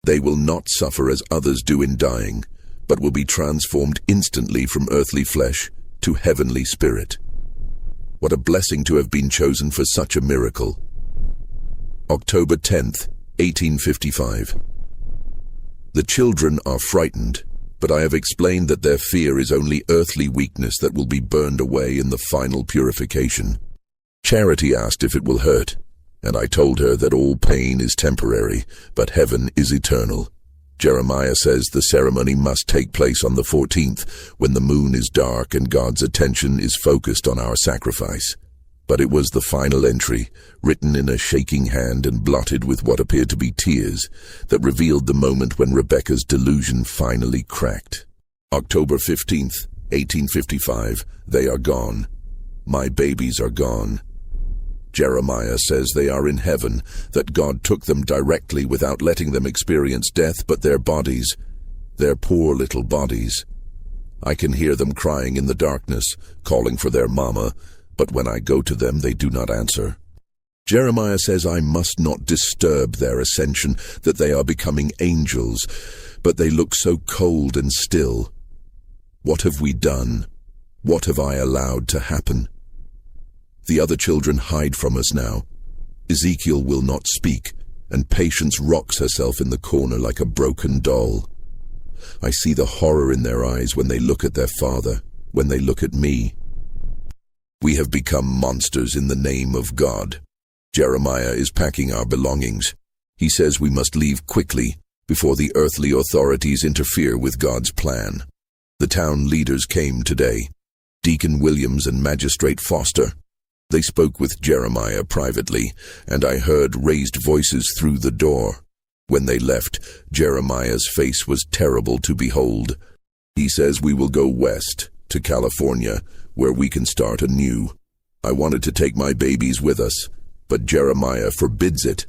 They will not suffer as others do in dying, but will be transformed instantly from earthly flesh to heavenly spirit. What a blessing to have been chosen for such a miracle. October 10th, 1855. The children are frightened, but I have explained that their fear is only earthly weakness that will be burned away in the final purification. Charity asked if it will hurt, and I told her that all pain is temporary, but heaven is eternal. Jeremiah says the ceremony must take place on the 14th, when the moon is dark and God's attention is focused on our sacrifice. But it was the final entry, written in a shaking hand and blotted with what appeared to be tears, that revealed the moment when Rebecca's delusion finally cracked. October 15th, 1855, they are gone. My babies are gone. Jeremiah says they are in heaven, that God took them directly without letting them experience death, but their bodies, their poor little bodies. I can hear them crying in the darkness, calling for their mama, but when I go to them they do not answer. Jeremiah says I must not disturb their ascension, that they are becoming angels, but they look so cold and still. What have we done? What have I allowed to happen? The other children hide from us now. Ezekiel will not speak. and Patience rocks herself in the corner like a broken doll. I see the horror in their eyes when they look at their father, when they look at me. We have become monsters in the name of God. Jeremiah is packing our belongings. He says we must leave quickly before the earthly authorities interfere with God's plan. The town leaders came today, Deacon Williams and Magistrate Foster. They spoke with Jeremiah privately, and I heard raised voices through the door. When they left, Jeremiah's face was terrible to behold. He says we will go west, to California, where we can start anew. I wanted to take my babies with us, but Jeremiah forbids it.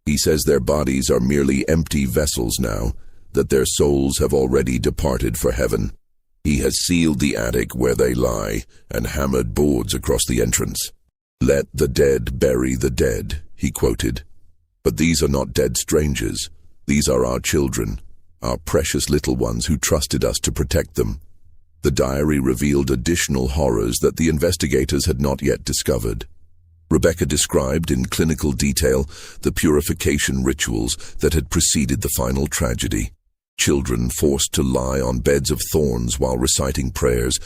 He says their bodies are merely empty vessels now, that their souls have already departed for heaven. He has sealed the attic where they lie and hammered boards across the entrance. "Let the dead bury the dead," he quoted. But these are not dead strangers. These are our children, our precious little ones who trusted us to protect them. The diary revealed additional horrors that the investigators had not yet discovered. Rebecca described in clinical detail the purification rituals that had preceded the final tragedy. Children forced to lie on beds of thorns while reciting prayers,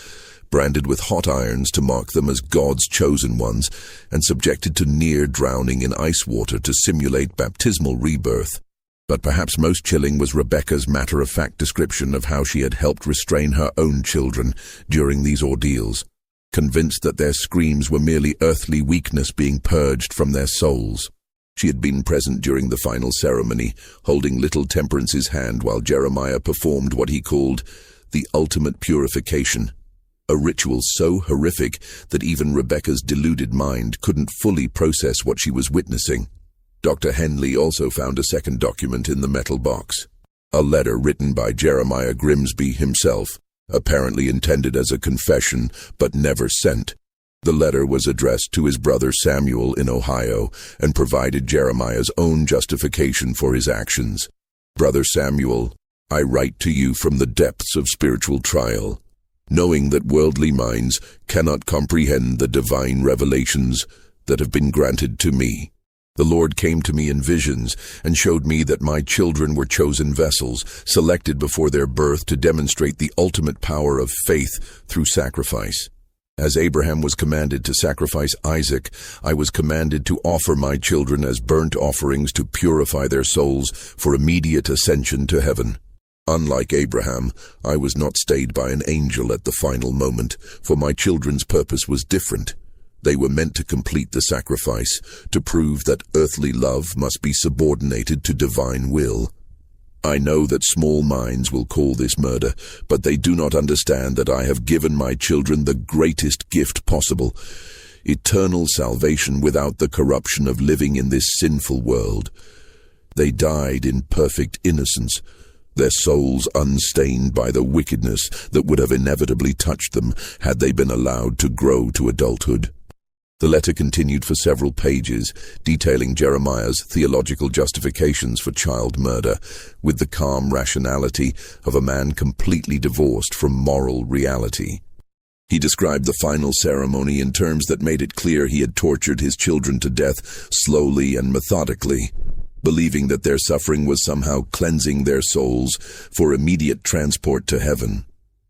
branded with hot irons to mark them as God's chosen ones, and subjected to near drowning in ice water to simulate baptismal rebirth. But perhaps most chilling was Rebecca's matter-of-fact description of how she had helped restrain her own children during these ordeals, convinced that their screams were merely earthly weakness being purged from their souls. She had been present during the final ceremony, holding little Temperance's hand while Jeremiah performed what he called the ultimate purification, a ritual so horrific that even Rebecca's deluded mind couldn't fully process what she was witnessing. Dr. Henley also found a second document in the metal box, a letter written by Jeremiah Grimsby himself, apparently intended as a confession, but never sent. The letter was addressed to his brother Samuel in Ohio and provided Jeremiah's own justification for his actions. "Brother Samuel, I write to you from the depths of spiritual trial, knowing that worldly minds cannot comprehend the divine revelations that have been granted to me. The Lord came to me in visions and showed me that my children were chosen vessels, selected before their birth to demonstrate the ultimate power of faith through sacrifice. As Abraham was commanded to sacrifice Isaac, I was commanded to offer my children as burnt offerings to purify their souls for immediate ascension to heaven. Unlike Abraham, I was not stayed by an angel at the final moment, for my children's purpose was different. They were meant to complete the sacrifice, to prove that earthly love must be subordinated to divine will. I know that small minds will call this murder, but they do not understand that I have given my children the greatest gift possible, eternal salvation without the corruption of living in this sinful world. They died in perfect innocence, their souls unstained by the wickedness that would have inevitably touched them had they been allowed to grow to adulthood." The letter continued for several pages, detailing Jeremiah's theological justifications for child murder, with the calm rationality of a man completely divorced from moral reality. He described the final ceremony in terms that made it clear he had tortured his children to death slowly and methodically, believing that their suffering was somehow cleansing their souls for immediate transport to heaven.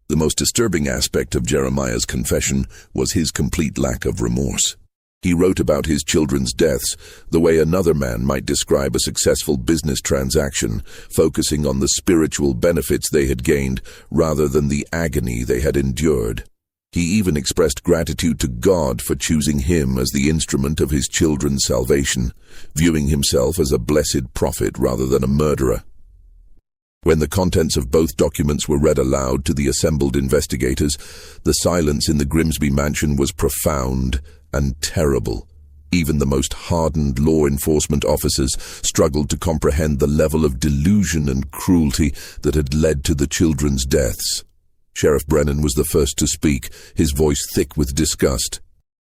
The most disturbing aspect of Jeremiah's confession was his complete lack of remorse. He wrote about his children's deaths the way another man might describe a successful business transaction, focusing on the spiritual benefits they had gained rather than the agony they had endured. He even expressed gratitude to God for choosing him as the instrument of his children's salvation, viewing himself as a blessed prophet rather than a murderer. When the contents of both documents were read aloud to the assembled investigators, the silence in the Grimsby mansion was profound and terrible. Even the most hardened law enforcement officers struggled to comprehend the level of delusion and cruelty that had led to the children's deaths. Sheriff Brennan was the first to speak, his voice thick with disgust.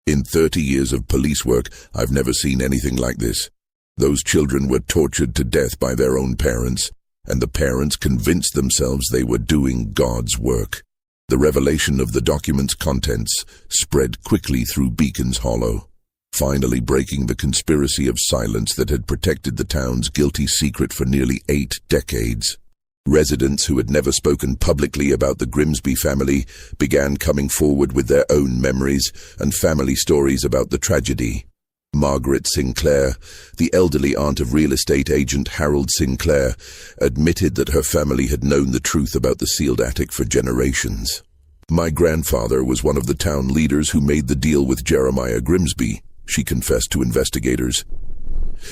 "In 30 years of police work, I've never seen anything like this. Those children were tortured to death by their own parents, and the parents convinced themselves they were doing God's work." The revelation of the document's contents spread quickly through Beacon's Hollow. finally breaking the conspiracy of silence that had protected the town's guilty secret for nearly 8 decades. Residents who had never spoken publicly about the Grimsby family began coming forward with their own memories and family stories about the tragedy. Margaret Sinclair, the elderly aunt of real estate agent Harold Sinclair, admitted that her family had known the truth about the sealed attic for generations. "My grandfather was one of the town leaders who made the deal with Jeremiah Grimsby," she confessed to investigators.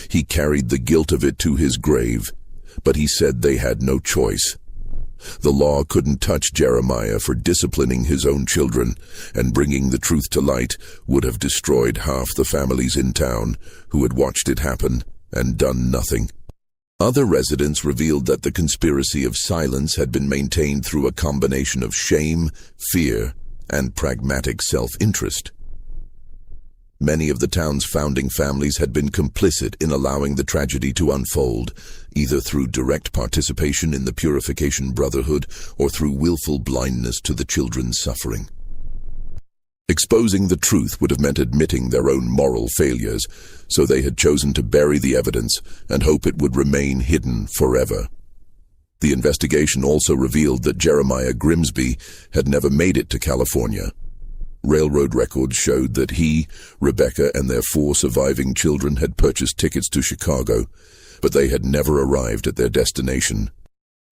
"He carried the guilt of it to his grave, but he said they had no choice. The law couldn't touch Jeremiah for disciplining his own children, and bringing the truth to light would have destroyed half the families in town who had watched it happen and done nothing." Other residents revealed that the conspiracy of silence had been maintained through a combination of shame, fear, and pragmatic self-interest. Many of the town's founding families had been complicit in allowing the tragedy to unfold, either through direct participation in the Purification Brotherhood or through willful blindness to the children's suffering. Exposing the truth would have meant admitting their own moral failures, so they had chosen to bury the evidence and hope it would remain hidden forever. The investigation also revealed that Jeremiah Grimsby had never made it to California. Railroad records showed that he, Rebecca, and their 4 surviving children had purchased tickets to Chicago, but they had never arrived at their destination.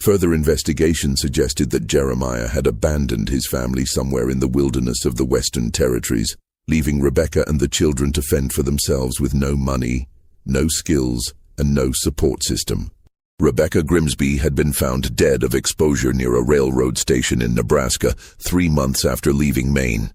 Further investigation suggested that Jeremiah had abandoned his family somewhere in the wilderness of the Western Territories, leaving Rebecca and the children to fend for themselves with no money, no skills, and no support system. Rebecca Grimsby had been found dead of exposure near a railroad station in Nebraska 3 months after leaving Maine.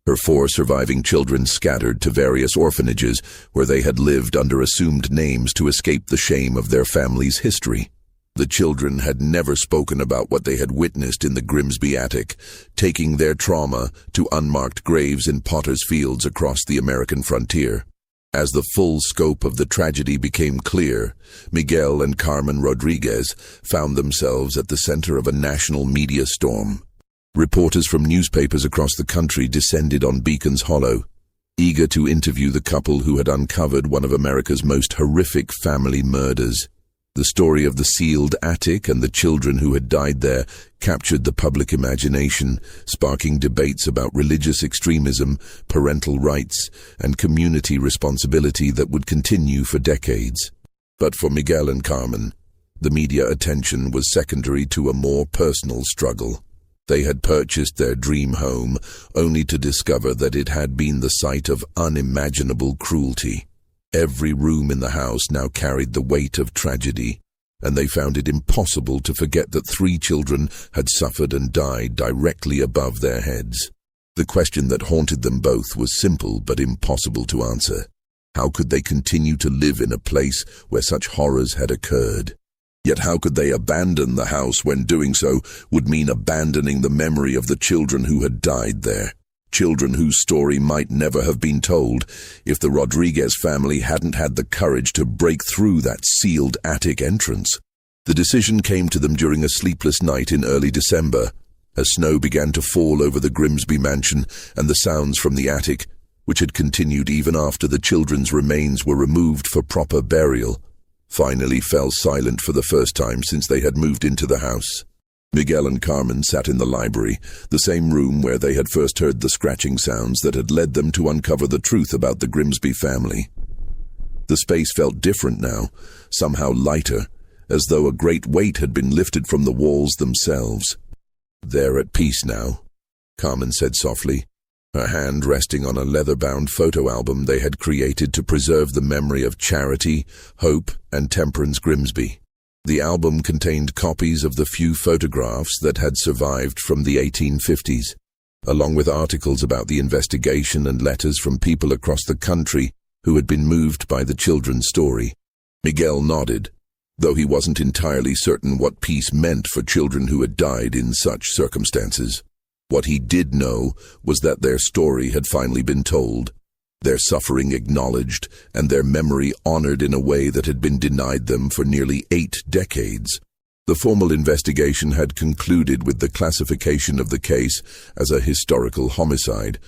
Her 4 surviving children scattered to various orphanages where they had lived under assumed names to escape the shame of their family's history. The children had never spoken about what they had witnessed in the Grimsby attic, taking their trauma to unmarked graves in potter's fields across the American frontier. As the full scope of the tragedy became clear, Miguel and Carmen Rodriguez found themselves at the center of a national media storm. Reporters from newspapers across the country descended on Beacon's Hollow, eager to interview the couple who had uncovered one of America's most horrific family murders. The story of the sealed attic and the children who had died there captured the public imagination, sparking debates about religious extremism, parental rights, and community responsibility that would continue for decades. But for Miguel and Carmen, the media attention was secondary to a more personal struggle. They had purchased their dream home, only to discover that it had been the site of unimaginable cruelty. Every room in the house now carried the weight of tragedy, and they found it impossible to forget that 3 children had suffered and died directly above their heads. The question that haunted them both was simple but impossible to answer. How could they continue to live in a place where such horrors had occurred? Yet how could they abandon the house when doing so would mean abandoning the memory of the children who had died there? Children whose story might never have been told if the Rodriguez family hadn't had the courage to break through that sealed attic entrance. The decision came to them during a sleepless night in early December, as snow began to fall over the Grimsby mansion, and the sounds from the attic, which had continued even after the children's remains were removed for proper burial, finally fell silent for the first time since they had moved into the house. Miguel and Carmen sat in the library, the same room where they had first heard the scratching sounds that had led them to uncover the truth about the Grimsby family. The space felt different now, somehow lighter, as though a great weight had been lifted from the walls themselves. "They're at peace now," Carmen said softly, her hand resting on a leather-bound photo album they had created to preserve the memory of Charity, Hope, and Temperance Grimsby. The album contained copies of the few photographs that had survived from the 1850s, along with articles about the investigation and letters from people across the country who had been moved by the children's story. Miguel nodded, though he wasn't entirely certain what peace meant for children who had died in such circumstances. What he did know was that their story had finally been told, their suffering acknowledged, and their memory honored in a way that had been denied them for nearly 8 decades. The formal investigation had concluded with the classification of the case as a historical homicide,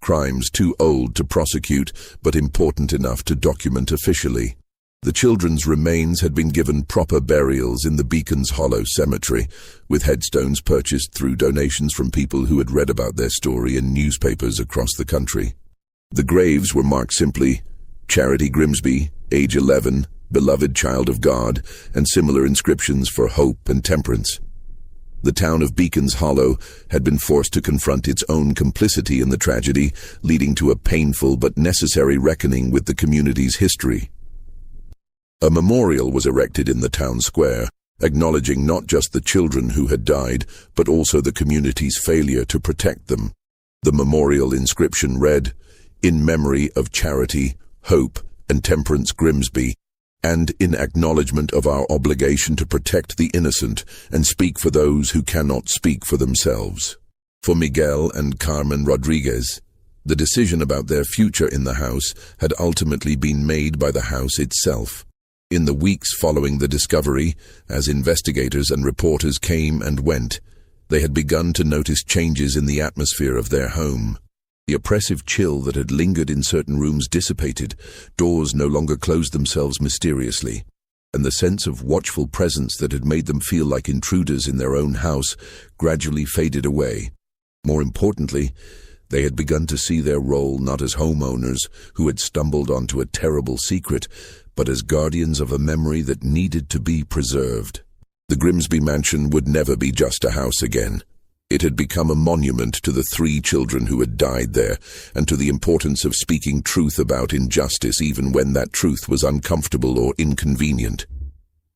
crimes too old to prosecute but important enough to document officially. The children's remains had been given proper burials in the Beacon's Hollow Cemetery, with headstones purchased through donations from people who had read about their story in newspapers across the country. The graves were marked simply, Charity Grimsby, age 11, beloved child of God, and similar inscriptions for hope and temperance. The town of Beacon's Hollow had been forced to confront its own complicity in the tragedy, leading to a painful but necessary reckoning with the community's history. A memorial was erected in the town square, acknowledging not just the children who had died, but also the community's failure to protect them. The memorial inscription read, "In memory of Charity, Hope, and Temperance Grimsby, and in acknowledgement of our obligation to protect the innocent and speak for those who cannot speak for themselves." For Miguel and Carmen Rodriguez, the decision about their future in the house had ultimately been made by the house itself. In the weeks following the discovery, as investigators and reporters came and went, they had begun to notice changes in the atmosphere of their home. The oppressive chill that had lingered in certain rooms dissipated, doors no longer closed themselves mysteriously, and the sense of watchful presence that had made them feel like intruders in their own house gradually faded away. More importantly, they had begun to see their role not as homeowners who had stumbled onto a terrible secret, but as guardians of a memory that needed to be preserved. The Grimsby mansion would never be just a house again. It had become a monument to the 3 children who had died there, and to the importance of speaking truth about injustice even when that truth was uncomfortable or inconvenient.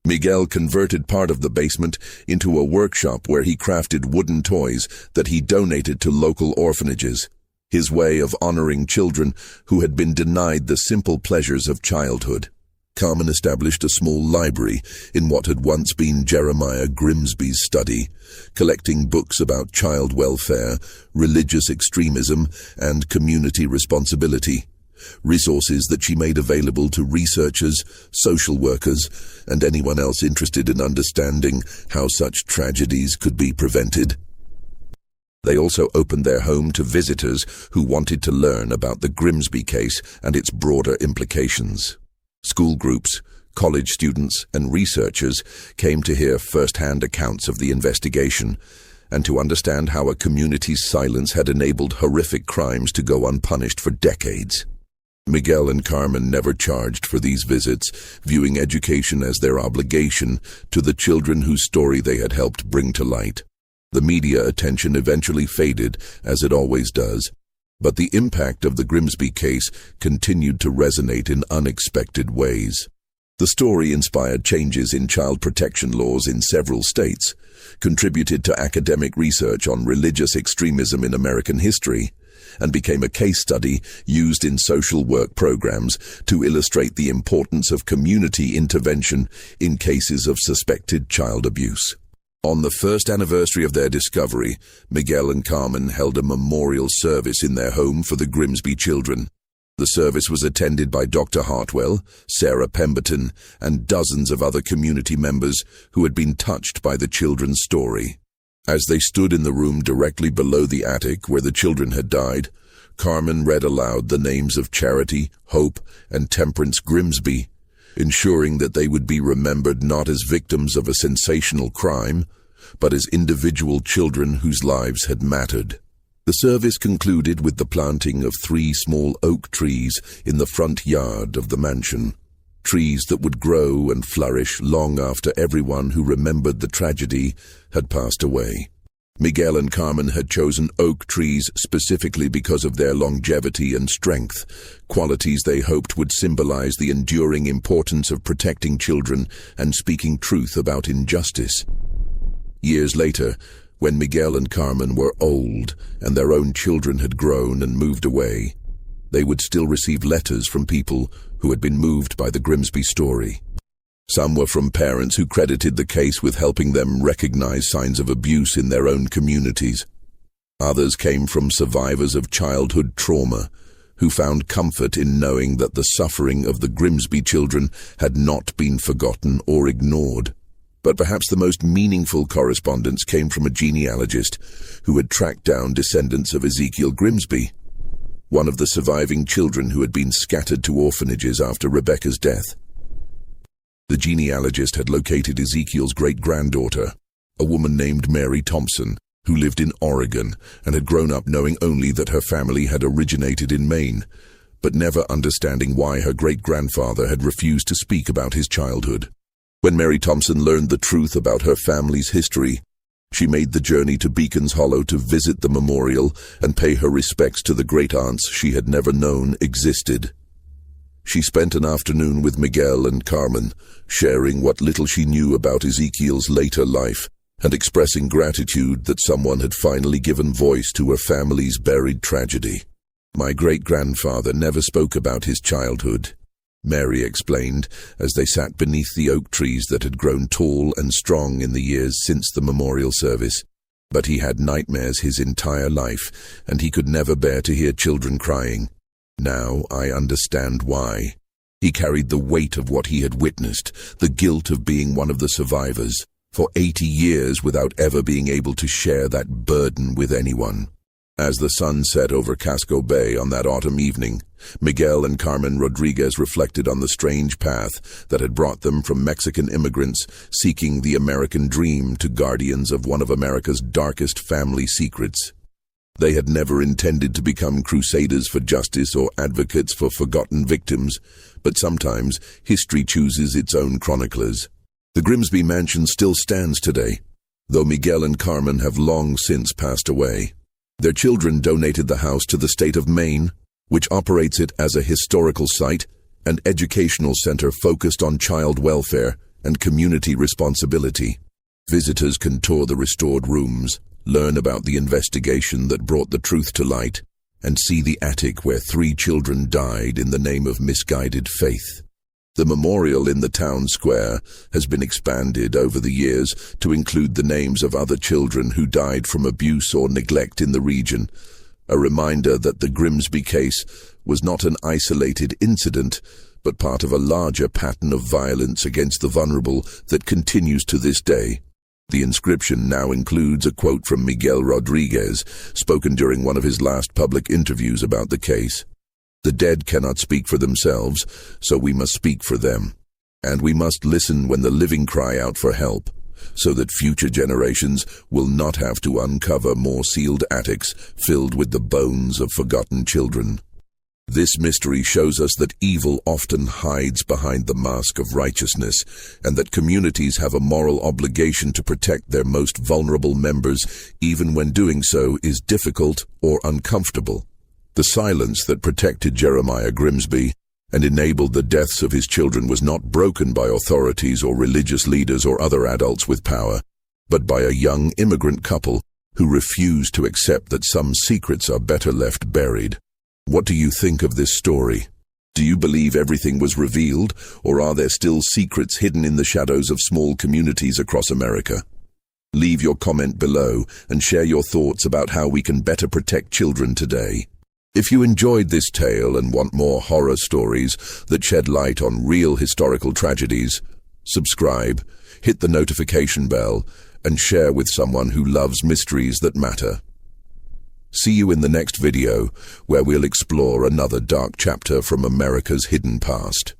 Miguel converted part of the basement into a workshop where he crafted wooden toys that he donated to local orphanages, his way of honoring children who had been denied the simple pleasures of childhood. Carmen established a small library in what had once been Jeremiah Grimsby's study, collecting books about child welfare, religious extremism, and community responsibility, resources that she made available to researchers, social workers, and anyone else interested in understanding how such tragedies could be prevented. They also opened their home to visitors who wanted to learn about the Grimsby case and its broader implications. School groups, college students, and researchers came to hear first-hand accounts of the investigation and to understand how a community's silence had enabled horrific crimes to go unpunished for decades. Miguel and Carmen never charged for these visits, viewing education as their obligation to the children whose story they had helped bring to light. The media attention eventually faded, as it always does, but the impact of the Grimsby case continued to resonate in unexpected ways. The story inspired changes in child protection laws in several states, contributed to academic research on religious extremism in American history, and became a case study used in social work programs to illustrate the importance of community intervention in cases of suspected child abuse. On the first anniversary of their discovery, Miguel and Carmen held a memorial service in their home for the Grimsby children. The service was attended by Dr. Hartwell, Sarah Pemberton, and dozens of other community members who had been touched by the children's story. As they stood in the room directly below the attic where the children had died, Carmen read aloud the names of Charity, Hope, and Temperance Grimsby, ensuring that they would be remembered not as victims of a sensational crime, but as individual children whose lives had mattered. The service concluded with the planting of 3 small oak trees in the front yard of the mansion, trees that would grow and flourish long after everyone who remembered the tragedy had passed away. Miguel and Carmen had chosen oak trees specifically because of their longevity and strength, qualities they hoped would symbolize the enduring importance of protecting children and speaking truth about injustice. Years later, when Miguel and Carmen were old and their own children had grown and moved away, they would still receive letters from people who had been moved by the Grimsby story. Some were from parents who credited the case with helping them recognize signs of abuse in their own communities. Others came from survivors of childhood trauma, who found comfort in knowing that the suffering of the Grimsby children had not been forgotten or ignored. But perhaps the most meaningful correspondence came from a genealogist who had tracked down descendants of Ezekiel Grimsby. one of the surviving children who had been scattered to orphanages after Rebecca's death. The genealogist had located Ezekiel's great-granddaughter, a woman named Mary Thompson, who lived in Oregon and had grown up knowing only that her family had originated in Maine, but never understanding why her great-grandfather had refused to speak about his childhood. When Mary Thompson learned the truth about her family's history, she made the journey to Beacon's Hollow to visit the memorial and pay her respects to the great-aunts she had never known existed. She spent an afternoon with Miguel and Carmen, sharing what little she knew about Ezekiel's later life and expressing gratitude that someone had finally given voice to her family's buried tragedy. "My great-grandfather never spoke about his childhood," Mary explained as they sat beneath the oak trees that had grown tall and strong in the years since the memorial service. "But he had nightmares his entire life, and he could never bear to hear children crying. Now I understand why. He carried the weight of what he had witnessed, the guilt of being one of the survivors, for 80 years without ever being able to share that burden with anyone." As the sun set over Casco Bay on that autumn evening, Miguel and Carmen Rodriguez reflected on the strange path that had brought them from Mexican immigrants seeking the American dream to guardians of one of America's darkest family secrets. They had never intended to become crusaders for justice or advocates for forgotten victims, but sometimes history chooses its own chroniclers. The Grimsby Mansion still stands today, though Miguel and Carmen have long since passed away. Their children donated the house to the state of Maine, which operates it as a historical site and educational center focused on child welfare and community responsibility. Visitors can tour the restored rooms, learn about the investigation that brought the truth to light, and see the attic where 3 children died in the name of misguided faith. The memorial in the town square has been expanded over the years to include the names of other children who died from abuse or neglect in the region, a reminder that the Grimsby case was not an isolated incident, but part of a larger pattern of violence against the vulnerable that continues to this day. The inscription now includes a quote from Miguel Rodriguez, spoken during one of his last public interviews about the case. "The dead cannot speak for themselves, so we must speak for them. And we must listen when the living cry out for help, so that future generations will not have to uncover more sealed attics filled with the bones of forgotten children." This mystery shows us that evil often hides behind the mask of righteousness, and that communities have a moral obligation to protect their most vulnerable members, even when doing so is difficult or uncomfortable. The silence that protected Jeremiah Grimsby and enabled the deaths of his children was not broken by authorities or religious leaders or other adults with power, but by a young immigrant couple who refused to accept that some secrets are better left buried. What do you think of this story? Do you believe everything was revealed, or are there still secrets hidden in the shadows of small communities across America? Leave your comment below and share your thoughts about how we can better protect children today. If you enjoyed this tale and want more horror stories that shed light on real historical tragedies, subscribe, hit the notification bell, and share with someone who loves mysteries that matter. See you in the next video, where we'll explore another dark chapter from America's hidden past.